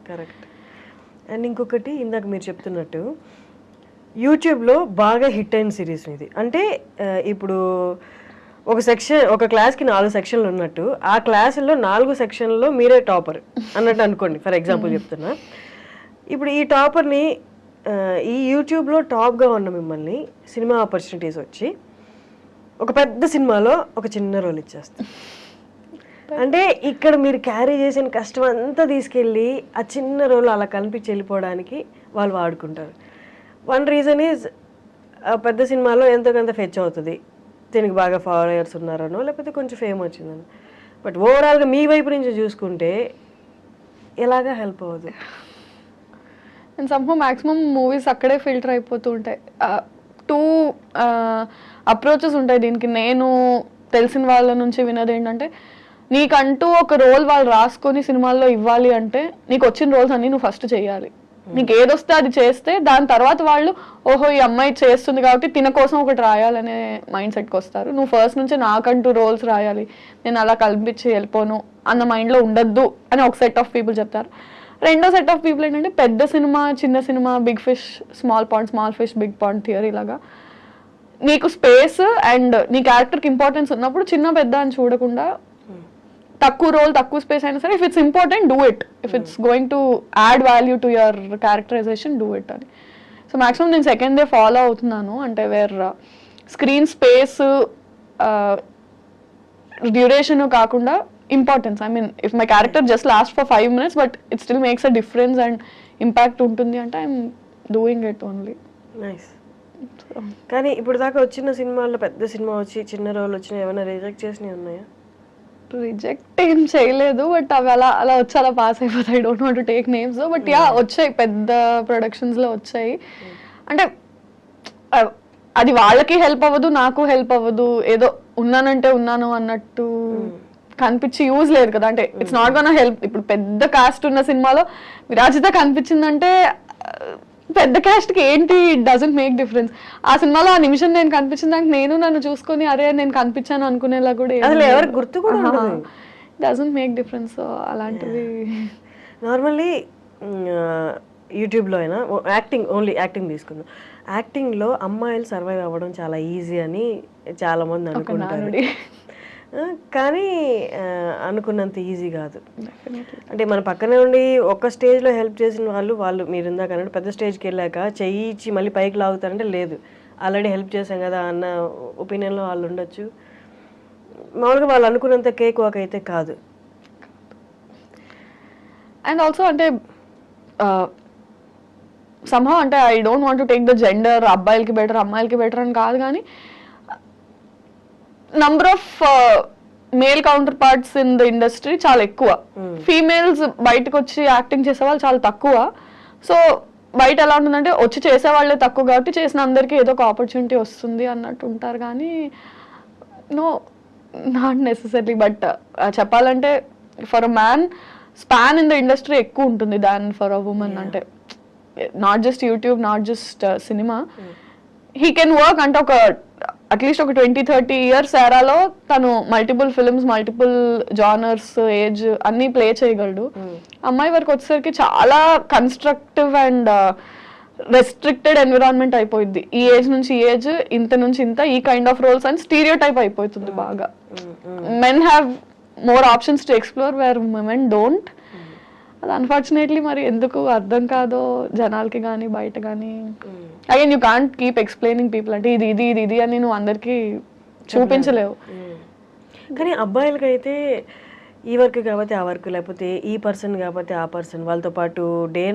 Correct. And ఇంకొకటి ఇందాక మీరు చెప్తున్నట్టు యూట్యూబ్లో బాగా హిట్ అయిన సిరీస్ ఇది. అంటే ఇప్పుడు ఒక క్లాస్కి 4 సెక్షన్లు ఉన్నట్టు ఆ క్లాసుల్లో 4 సెక్షన్లో మీరే టాపర్ అన్నట్టు అనుకోండి, ఫర్ ఎగ్జాంపుల్ చెప్తున్నా. ఇప్పుడు ఈ టాపర్ని ఈ యూట్యూబ్లో టాప్గా ఉన్న మిమ్మల్ని సినిమా ఆపర్చునిటీస్ వచ్చి ఒక పెద్ద సినిమాలో ఒక చిన్న రోల్ ఇచ్చేస్తారు. అంటే ఇక్కడ మీరు క్యారీ చేసిన కష్టం అంతా తీసుకెళ్ళి ఆ చిన్న రోల్ అలా కనిపించి వెళ్ళిపోవడానికి వాళ్ళు వాడుకుంటారు. వన్ రీజన్ ఈజ్ పెద్ద సినిమాలో ఎంతో కొంత ఫెచ్ అవుతుంది, దీనికి బాగా ఫాలోయర్స్ ఉన్నారనో లేకపోతే కొంచెం ఫేమ్ వచ్చిందని. బట్ ఓవరాల్గా మీ వైపు నుంచి చూసుకుంటే ఎలాగా హెల్ప్ అవ్వదు. అండ్ సమ్హౌ మ్యాక్సిమం మూవీస్ అక్కడే ఫిల్టర్ అయిపోతూ ఉంటాయి. 2 అప్రోచెస్ ఉంటాయి దీనికి. నేను తెలిసిన వాళ్ళ నుంచి విన్నది ఏంటంటే, నీకంటూ ఒక రోల్ వాళ్ళు రాసుకొని సినిమాల్లో ఇవ్వాలి అంటే నీకు వచ్చిన రోల్స్ అన్ని నువ్వు ఫస్ట్ చేయాలి. నీకు ఏదొస్తే అది చేస్తే దాని తర్వాత వాళ్ళు ఓహో ఈ అమ్మాయి చేస్తుంది కాబట్టి తిన కోసం ఒకటి రాయాలనే మైండ్ సెట్కి వస్తారు. నువ్వు ఫస్ట్ నుంచి నాకంటూ రోల్స్ రాయాలి, నేను అలా కల్పించి వెళ్ళిపోను అన్న మైండ్లో ఉండద్దు అని ఒక సెట్ ఆఫ్ పీపుల్ చెప్తారు. రెండో సెట్ ఆఫ్ పీపుల్ ఏంటంటే పెద్ద సినిమా చిన్న cinema, big fish small pond, small fish big pond theory లాగా నీకు స్పేస్ అండ్ నీ క్యారెక్టర్కి ఇంపార్టెన్స్ ఉన్నప్పుడు చిన్న పెద్ద అని చూడకుండా తక్కువ రోల్ తక్కువ స్పేస్ అయినా సరే if it's important do it, if it's going to add value to your characterization do it అని. సో మ్యాక్సిమం నేను సెకండ్ డే ఫాలో అవుతున్నాను. అంటే వేర్ స్క్రీన్ స్పేస్ డ్యూరేషన్ కాకుండా importance. I mean if my character just last for 5 minutes but it still makes a difference and impact ఉంటుంది అంటే I'm doing it only. Nice. కానీ ఇప్పుడు దాకా వచ్చిన సినిమాల్లో పెద్ద సినిమా వచ్చి చిన్న రోల్ వచ్చిన ఏమైనా రిజెక్ట్ చేసినవి ఉన్నాయా? రిజెక్ట్ ఏం చేయలేదు, బట్ అవి అలా వచ్చి అలా పాస్ అయిపోతాయి. Don't want to take names, but yeah వచ్చాయి, పెద్ద ప్రొడక్షన్స్లో వచ్చాయి. అంటే అది వాళ్ళకి హెల్ప్ అవ్వదు, నాకు హెల్ప్ అవ్వదు, ఏదో ఉన్నానంటే ఉన్నాను అన్నట్టు కనిపించి యూజ్ లేదు కదా. అంటే ఇట్స్ నాట్ గోనా హెల్ప్. ఇప్పుడు పెద్ద కాస్ట్ ఉన్న సినిమాలో విరాజిత కనిపించిందంటే పెద్ద క్యాస్ట్ కి ఏంటి, ఇట్ డజంట్ మేక్ డిఫరెన్స్. ఆ సినిమాలో ఆ నిమిషం నేను కనిపించిందానికి నేను నన్ను చూసుకొని అరే నేను కనిపించాను అనుకునేలా కూడా డజంట్ మేక్ డిఫరెన్స్. సో అలాంటివి నార్మల్లీ యూట్యూబ్లో అయినా ఓన్లీ యాక్టింగ్ తీసుకుందాం. యాక్టింగ్లో అమ్మాయిలు సర్వైవ్ అవ్వడం చాలా ఈజీ అని చాలామంది అనుకుంటారు, కానీ అనుకున్నంత ఈజీ కాదు. అంటే మన పక్కనే ఉండి ఒక స్టేజ్లో హెల్ప్ చేసిన వాళ్ళు మీరు ఇందాక అన్నట్టు పెద్ద స్టేజ్కి వెళ్ళాక చెయ్యి ఇచ్చి మళ్ళీ పైకి లాగుతారంటే లేదు, ఆల్రెడీ హెల్ప్ చేశాం కదా అన్న ఒపీనియన్లో వాళ్ళు ఉండొచ్చు. మామూలుగా వాళ్ళు అనుకున్నంత కేక్ వాక్ అయితే కాదు. అండ్ ఆల్సో అంటే somehow అంటే I don't want to take the gender, అబ్బాయిలకి బెటర్ అమ్మాయిలకి బెటర్ అని కాదు, కానీ number of male counter parts in the industry చాలా ఎక్కువ. ఫీమేల్స్ బయటకు వచ్చి యాక్టింగ్ చేసే వాళ్ళు చాలా తక్కువ. సో బయట ఎలా ఉంటుందంటే వచ్చి చేసేవాళ్ళే తక్కువ కాబట్టి చేసిన అందరికీ ఏదో ఒక ఆపర్చునిటీ వస్తుంది అన్నట్టు ఉంటారు, కానీ నో నాట్ నెసెసరీ. బట్ చెప్పాలంటే for a man span in the industry ఎక్కువ ఉంటుంది దాన్ ఫర్ అ ఉమెన్. అంటే not just YouTube, not just cinema, he can work అంటే ఒక అట్లీస్ట్ ఒక 20-30 years ఎరాలో తను multiple films, multiple genres, age అన్నీ play చేయగలడు. అమ్మాయి వరకు వచ్చేసరికి చాలా కన్స్ట్రక్టివ్ అండ్ రెస్ట్రిక్టెడ్ ఎన్విరాన్మెంట్ అయిపోయింది. ఈ ఏజ్ నుంచి ఈ ఏజ్, ఇంత నుంచి ఇంత, ఈ కైండ్ ఆఫ్ రోల్స్ అని స్టీరియో టైప్ అయిపోతుంది బాగా. Men have more options to explore where women don't. అది అన్ఫార్చునేట్లీ మరి ఎందుకు అర్థం కాదో జనాలకి కానీ బయట కానీ. Again you can't keep explaining people అంటే ఇది ఇది ఇది ఇది అని నువ్వు అందరికీ చూపించలేవు. కానీ అబ్బాయిలకైతే ఈ వర్క్ కాబట్టి ఆ వర్క్, లేకపోతే ఈ పర్సన్ కాబట్టి ఆ పర్సన్, వాళ్ళతో పాటు డే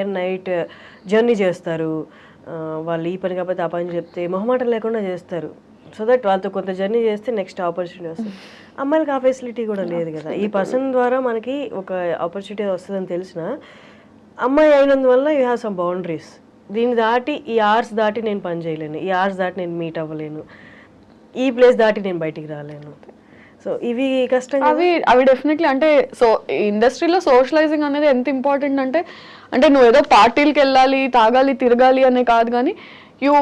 అండ్ నైట్ జర్నీ చేస్తారు. వాళ్ళు ఈ పని కాబట్టి ఆ పని చెప్తే మొహమాటం లేకుండా చేస్తారు. సో దట్ వాళ్ళతో కొంత జర్నీ చేస్తే నెక్స్ట్ ఆపర్చునిటీ వస్తుంది. అమ్మాయిలకి ఆ ఫెసిలిటీ కూడా లేదు కదా. ఈ పర్సన్ ద్వారా మనకి ఒక ఆపర్చునిటీ వస్తుందని తెలిసిన అమ్మాయి అయినందువల్ల యూ హ్యావ్ సమ్ బౌండరీస్. దీన్ని దాటి ఈ అవర్స్ దాటి నేను పని చేయలేను, ఈ అవర్స్ దాటి నేను మీట్ అవ్వలేను, ఈ ప్లేస్ దాటి నేను బయటికి రాలేను. సో ఇవి కష్టంగా అవి డెఫినెట్లీ. అంటే సో ఇండస్ట్రీలో సోషలైజింగ్ అనేది ఎంత ఇంపార్టెంట్ అంటే నువ్వు ఏదో పార్టీలకి వెళ్ళాలి, తాగాలి, తిరగాలి అనే కాదు, కానీ you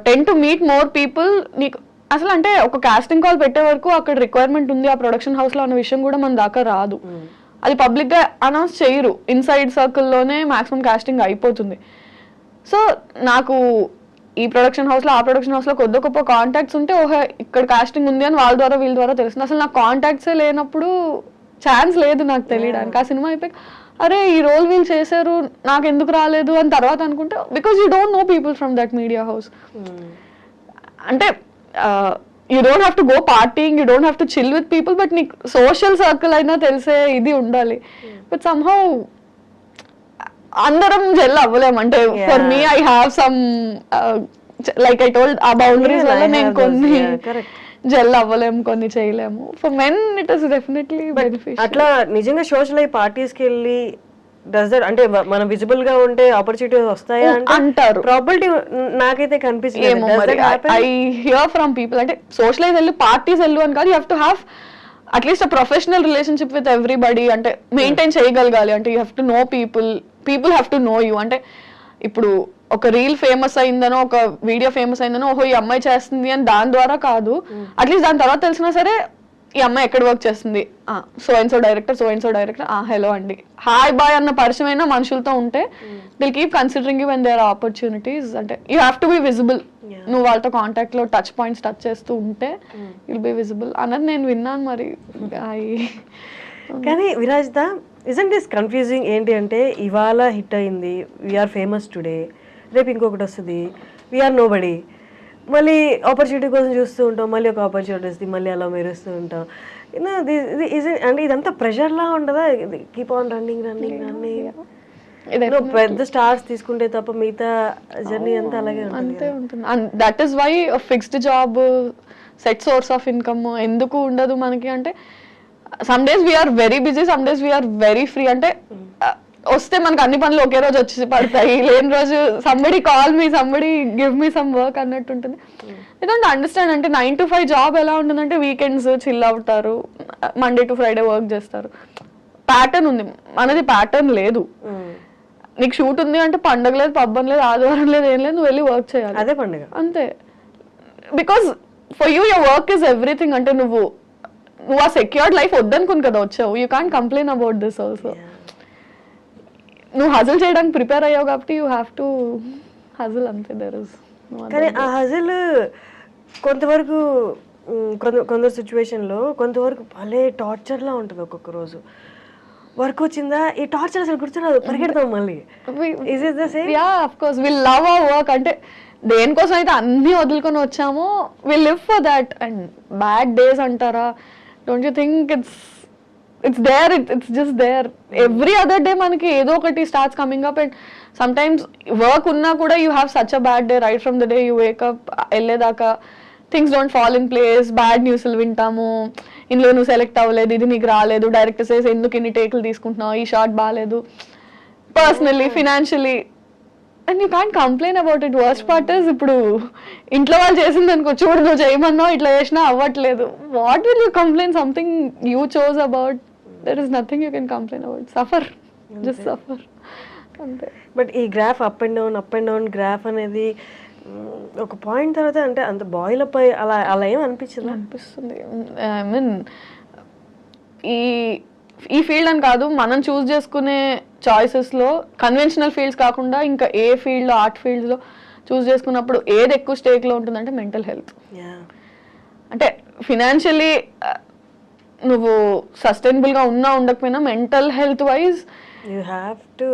ten to meet more people. నీకు అసలు అంటే ఒక కాస్టింగ్ కాల్ పెట్టే వరకు అక్కడ రిక్వైర్మెంట్ ఉంది ఆ ప్రొడక్షన్ హౌస్లో అన్న విషయం కూడా మన దాకా రాదు. అది పబ్లిక్ గా అనౌన్స్ చేయరు, ఇన్సైడ్ సర్కిల్లోనే మాక్సిమం కాస్టింగ్ అయిపోతుంది. సో నాకు ఈ ప్రొడక్షన్ హౌస్ లో ఆ ప్రొడక్షన్ హౌస్ లో కొద్ది గొప్ప కాంటాక్ట్స్ ఉంటే ఓహో ఇక్కడ కాస్టింగ్ ఉంది అని వాళ్ళ ద్వారా వీళ్ళ ద్వారా తెలుస్తుంది. అసలు నాకు కాంటాక్ట్సే లేనప్పుడు ఛాన్స్ లేదు నాకు తెలియడానికి. ఆ సినిమా అయిపోయి అరే ఈ రోల్ వీళ్ళు చేశారు నాకు ఎందుకు రాలేదు అని తర్వాత అనుకుంటే because you don't know people from that media house. అంటే you don't have to go partying, you don't have to chill with people, but నీకు సోషల్ సర్కిల్ అయినా తెలిసే ఇది ఉండాలి. బట్ సమ్హౌ అందరం జెల్ అవ్వలేము. అంటే for me I have some like I told ఆ బౌండరీస్ వల్ల నేను కొన్ని జెల్ అవ్వలేము, కొన్ని చేయలేము. For men it is definitely beneficial. అట్లా నిజంగా సోషల్ అయ్యి పార్టీస్ కి వెళ్ళి డస్ దట్ అంటే మనం విజిబుల్ గా ఉంటే ఆపర్చునిటీస్ వస్తాయా అంటారు. ప్రాబిలిటీ నాకైతే కనిపిస్తుంది. ఐ హియర్ ఫ్రమ్ పీపుల్ అంటే సోషలైజ్ వెళ్ళు పార్టీస్ వెళ్ళు అని కాదు, you have to have at least a professional relationship with everybody. అంటే మెయింటైన్ చేయగలగాలి. అంటే you have to know people, people have to know you. అంటే ఇప్పుడు ఒక రీల్ ఫేమస్ అయిందనో ఒక వీడియో ఫేమస్ అయిందనో ఓహో ఈ అమ్మాయి చేస్తుంది అని దాని ద్వారా కాదు, అట్లీస్ట్ దాని తర్వాత తెలిసినా సరే ఈ అమ్మాయి ఎక్కడ వర్క్ చేస్తుంది, so and so director hello అండి హాయ్ బాయ్ అన్న పరిచయం అయినా మనుషులతో ఉంటే they'll keep considering you when there are opportunities. అంటే you have to be visible. నువ్వు వాళ్ళతో కాంటాక్ట్ లో టచ్ పాయింట్స్ టచ్ చేస్తూ ఉంటే విల్ బి విజిబుల్ అన్నది నేను విన్నాను. మరి కానీ విరాజ్ దా ఇజంట్ దిస్ కన్ఫ్యూజింగ్ ఏంటి అంటే ఇవాళ హిట్ అయింది, వీఆర్ ఫేమస్ టుడే, రేపు ఇంకొకటి వస్తుంది, వీఆర్ నో బడీ, మళ్ళీ ఆపర్చునిటీ కోసం చూస్తూ ఉంటాం, మళ్ళీ ఒక ఆపర్చునిటీ వస్తుంది, మళ్ళీ అలా మెరుస్తూ ఉంటాం. అంటే ఇదంతా ప్రెషర్లా ఉండదా? Keep on running. పెద్ద స్టార్స్ తీసుకుంటే తప్ప మిగతా జర్నీ అంతా అలాగే ఉంటుంది. That is why fixed job set source of income ఎందుకు ఉండదు మనకి. అంటే some days we are very busy, some days we are very free. అంటే వస్తే మనకు అన్ని పనులు ఒకే రోజు వచ్చి పడతాయి, లేని రోజు somebody call me, somebody give me some work అన్నట్టు ఉంటుంది. ఇదంతా అండర్స్టాండ్. అంటే 9 to 5 జాబ్ ఎలా ఉంటుందంటే వీకెండ్స్ చిల్ అవుతారు, మండే టు ఫ్రైడే వర్క్ చేస్తారు, ప్యాటర్న్ ఉంది. మనది ప్యాటర్న్ లేదు. నీకు షూట్ ఉంది అంటే పండగ లేదు, పబ్బం లేదు, ఆదివారం లేదు, ఏం లేదు, నువ్వు వెళ్ళి వర్క్ చేయాలి, అదే పండుగ అంతే. Because for you your work is everything. అంటే నువ్వు ఆ సెక్యూర్డ్ లైఫ్ వద్దనుకుని కదా వచ్చావు. You can't complain about this also. నువ్వు హజిల్ చేయడానికి ప్రిపేర్ అయ్యావు కాబట్టి యూ హ్యావ్ టు హజిల్ అంతే. దెర్ ఇస్ కానీ ఆ హజిల్ కొంతవరకు కొందరు సిచ్యువేషన్లో కొంతవరకు భలే టార్చర్లా ఉంటుంది. ఒక్కొక్క రోజు వర్క్ వచ్చిందా ఈ టార్చర్ అసలు గుర్తురాదు, పరిగెడతాం మళ్ళీ. Is it the same? Yeah of course we love our work. అంటే దేనికోసం అయితే అన్ని వదులుకొని వచ్చామో we live for that. And bad days అంటారా, don't you think it's there, it's just there. Every other day manaki edo okati starts coming up, and sometimes work unna kuda you have such a bad day right from the day you wake up elledaka things don't fall in place, bad news lu vintamu, inlo nu select avaledu, idi neeku raaledu, director says enduku inni take'lu teeskuntunavu, ee shot baaledu, personally financially, and you can't complain about it. Worst part is ఇప్పుడు ఇంట్లో వాళ్ళు చేసింది అనుకో, చూడు నువ్వు చేయమన్నావు ఇట్లా చేసినా అవ్వట్లేదు, what will you complain? Something you chose about, there is nothing you can complain about. Suffer, just suffer అంతే. బట్ ఈ graph up and down graph అనేది ఒక పాయింట్ తర్వాత అంటే అంత బాయిల్ అప్ అయ్యి అలా ఏం అనిపిస్తుంది. ఐ మీన్ ఈ ఫీల్డ్ అని కాదు, మనం చూస్ చేసుకునే చాయిసెస్లో కన్వెన్షనల్ ఫీల్డ్స్ కాకుండా ఇంకా ఏ ఫీల్డ్లో, ఆర్ట్ ఫీల్డ్స్లో చూస్ చేసుకున్నప్పుడు ఏది ఎక్కువ స్టేక్లో ఉంటుందంటే మెంటల్ హెల్త్. అంటే ఫినాన్షియలీ నువ్వు సస్టైనబుల్గా ఉన్నా ఉండకపోయినా mental health wise you have to,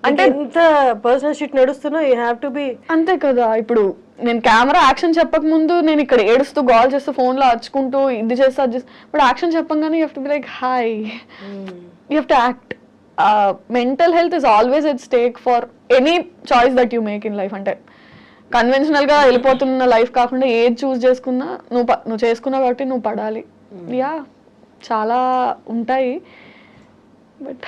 అంటే ఎంత పర్సనల్ షిట్ నడుస్తున్నా యూ హ్యావ్ టు బి అంతే కదా. ఇప్పుడు నేను కెమెరా యాక్షన్ చెప్పక ముందు నేను ఇక్కడ ఏడుస్తూ కాల్ చేస్తూ ఫోన్లో అరుచుకుంటూ ఇది చేస్తా అది చేస్తా, ఇప్పుడు యాక్షన్ చెప్పంగానే you have to be like hi, you have to act. Mental health is always at stake for any choice that you make in life. అంటే కన్వెన్షనల్గా వెళ్ళిపోతున్న లైఫ్ కాకుండా ఏది చూస్ చేసుకున్నా నువ్వు చేసుకున్నావు కాబట్టి నువ్వు పడాలి. యా చాలా ఉంటాయి, బట్